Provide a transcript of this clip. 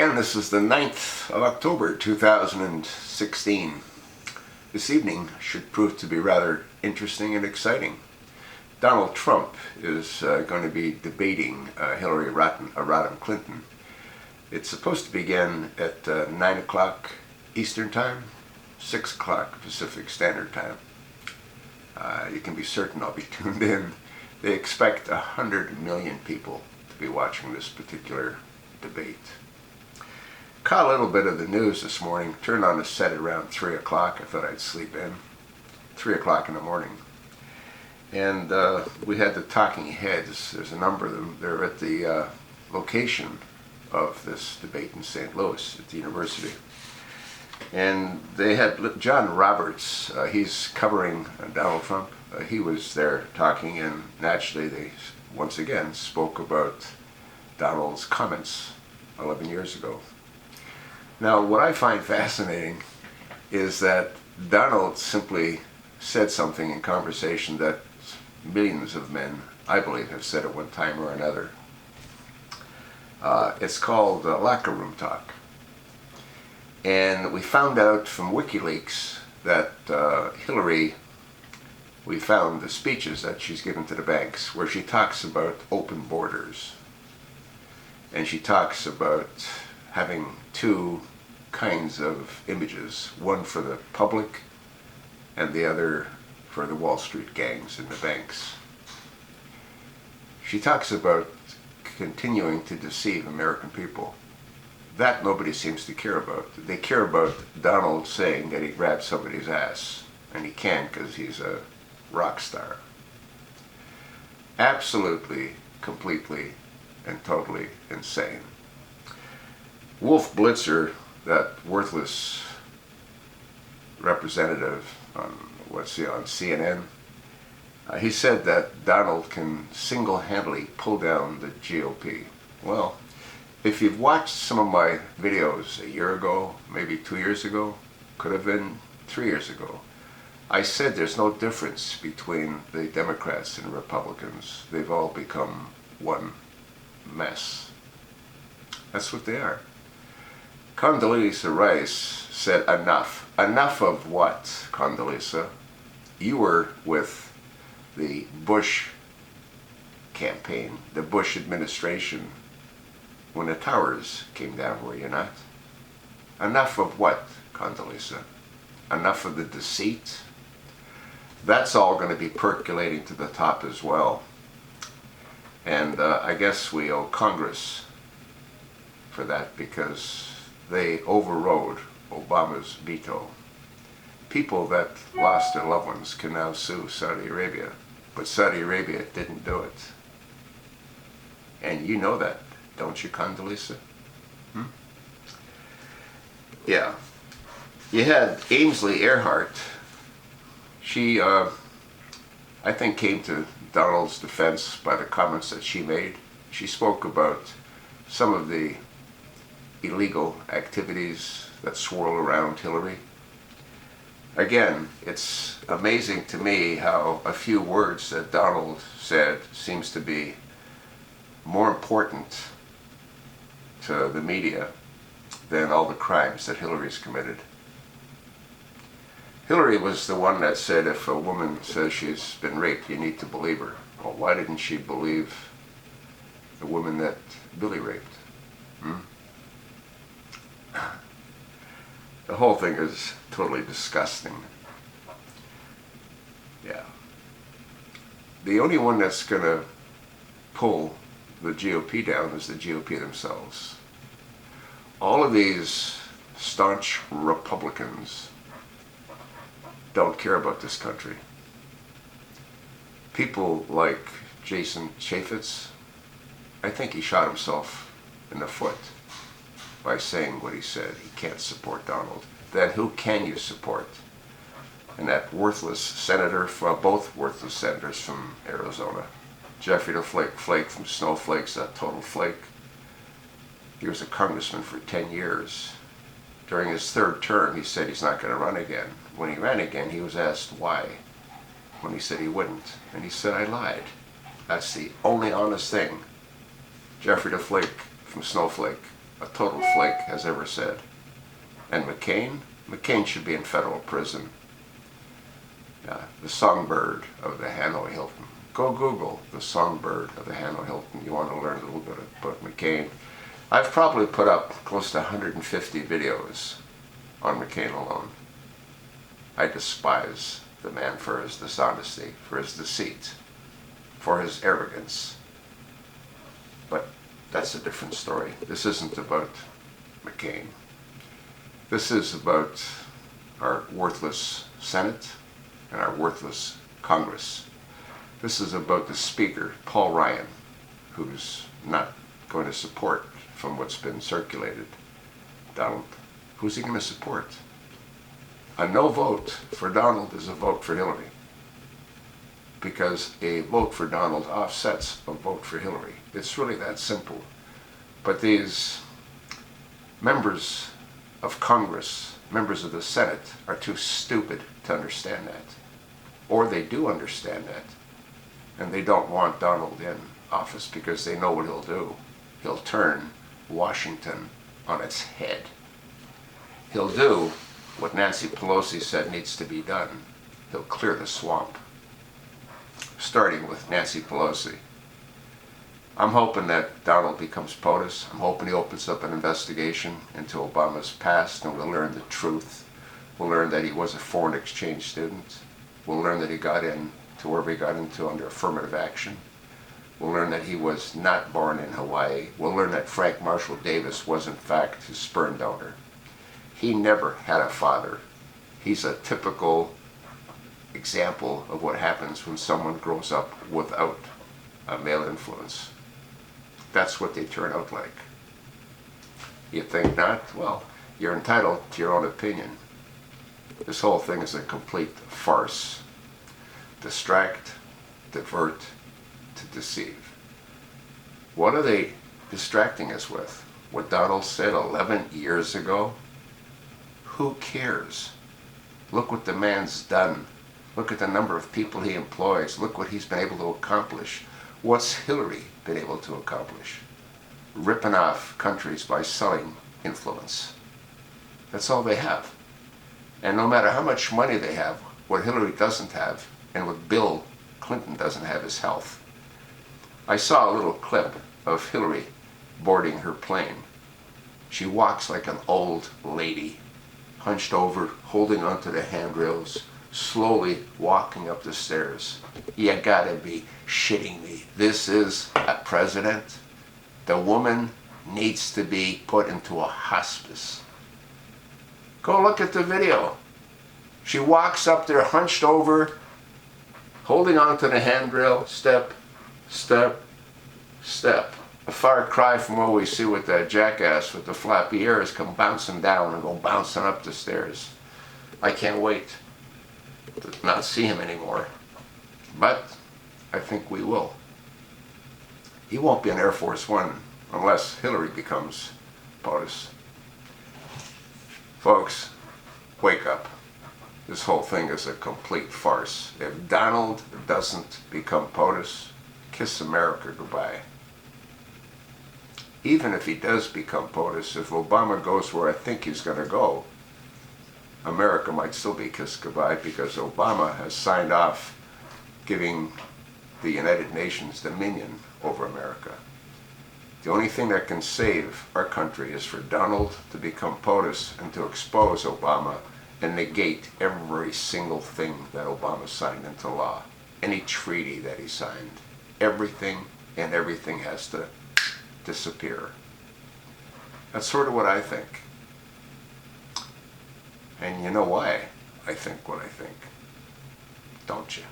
again. This is the 9th of October 2016. This evening should prove to be rather interesting and exciting. Donald Trump is going to be debating Hillary Rodham Clinton. It's supposed to begin at 9 o'clock Eastern Time, 6 o'clock Pacific Standard Time. You can be certain I'll be tuned in. They expect 100 million people to be watching this particular debate. Caught a little bit of the news this morning. Turned on the set at around 3 o'clock. I thought I'd sleep in. 3 o'clock in the morning. And we had the talking heads. There's a number of them. They're at the location of this debate in St. Louis at the university. And they had John Roberts. He's covering Donald Trump. He was there talking, and naturally they once again spoke about Donald's comments 11 years ago. Now, what I find fascinating is that Donald simply said something in conversation that millions of men, I believe, have said at one time or another. It's called locker room talk. And we found out from WikiLeaks that we found the speeches that she's given to the banks where she talks about open borders. And she talks about having two kinds of images, one for the public and the other for the Wall Street gangs and the banks. She talks about continuing to deceive American people. That nobody seems to care about. They care about Donald saying that he grabbed somebody's ass, and he can't because he's a rock star. Absolutely, completely, and totally insane. Wolf Blitzer, that worthless representative on CNN, he said that Donald can single-handedly pull down the GOP. Well, if you've watched some of my videos a year ago, maybe 2 years ago, could have been 3 years ago, I said there's no difference between the Democrats and Republicans. They've all become one mess. That's what they are. Condoleezza Rice said enough. Enough of what, Condoleezza? You were with the Bush campaign, the Bush administration, when the towers came down, were you not? Enough of what, Condoleezza? Enough of the deceit? That's all going to be percolating to the top as well. And I guess we owe Congress for that because they overrode Obama's veto. People that lost their loved ones can now sue Saudi Arabia, but Saudi Arabia didn't do it. And you know that, don't you, Condoleezza? Yeah. You had Ainsley Earhart. She, I think, came to Donald's defense by the comments that she made. She spoke about some of the illegal activities that swirl around Hillary. Again, it's amazing to me how a few words that Donald said seems to be more important to the media than all the crimes that Hillary's committed. Hillary was the one that said if a woman says she's been raped, you need to believe her. Well, why didn't she believe the woman that Billy raped? The whole thing is totally disgusting. Yeah. The only one that's going to pull the GOP down is the GOP themselves. All of these staunch Republicans don't care about this country. People like Jason Chaffetz, I think he shot himself in the foot by saying what he said. He can't support Donald. Then who can you support? And that worthless senator, both worthless senators from Arizona, Jeffrey the Flake from Snowflake's a total flake. He was a congressman for 10 years. During his third term, he said he's not going to run again. When he ran again, he was asked why, when he said he wouldn't. And he said, I lied. That's the only honest thing Jeffrey the Flake from Snowflake a total flake has ever said. And McCain should be in federal prison. The songbird of the Hanoi Hilton. Go Google the songbird of the Hanoi Hilton. You want to learn a little bit about McCain. I've probably put up close to 150 videos on McCain alone. I despise the man for his dishonesty, for his deceit, for his arrogance. But that's a different story. This isn't about McCain. This is about our worthless Senate and our worthless Congress. This is about the Speaker, Paul Ryan, who's not going to support, from what's been circulated, Donald. Who's he going to support? A no vote for Donald is a vote for Hillary, because a vote for Donald offsets a vote for Hillary. It's really that simple. But these members of Congress, members of the Senate, are too stupid to understand that. Or they do understand that, and they don't want Donald in office because they know what he'll do. He'll turn Washington on its head. He'll do what Nancy Pelosi said needs to be done. He'll clear the swamp, starting with Nancy Pelosi. I'm hoping that Donald becomes POTUS. I'm hoping he opens up an investigation into Obama's past, and we'll learn the truth. We'll learn that he was a foreign exchange student. We'll learn that he got into wherever he got into under affirmative action. We'll learn that he was not born in Hawaii. We'll learn that Frank Marshall Davis was in fact his sperm donor. He never had a father. He's a typical example of what happens when someone grows up without a male influence. That's what they turn out like. You think not? Well, you're entitled to your own opinion. This whole thing is a complete farce. Distract, divert, to deceive. What are they distracting us with? What Donald said 11 years ago? Who cares? Look what the man's done. Look at the number of people he employs. Look what he's been able to accomplish. What's Hillary been able to accomplish? Ripping off countries by selling influence. That's all they have. And no matter how much money they have, what Hillary doesn't have, and what Bill Clinton doesn't have, is health. I saw a little clip of Hillary boarding her plane. She walks like an old lady, hunched over, holding onto the handrails, slowly walking up the stairs. You gotta be shitting me. This is a president? The woman needs to be put into a hospice. Go look at the video. She walks up there hunched over, holding onto the handrail, step, step, step. A far cry from what we see with that jackass with the flappy ears come bouncing down and go bouncing up the stairs. I can't wait to not see him anymore. But I think we will. He won't be in Air Force One unless Hillary becomes POTUS. Folks, wake up. This whole thing is a complete farce. If Donald doesn't become POTUS, kiss America goodbye. Even if he does become POTUS, if Obama goes where I think he's going to go, America might still be kissed goodbye, because Obama has signed off giving the United Nations dominion over America. The only thing that can save our country is for Donald to become POTUS and to expose Obama and negate every single thing that Obama signed into law. Any treaty that he signed. Everything and everything has to disappear. That's sort of what I think. And you know why I think what I think, don't you?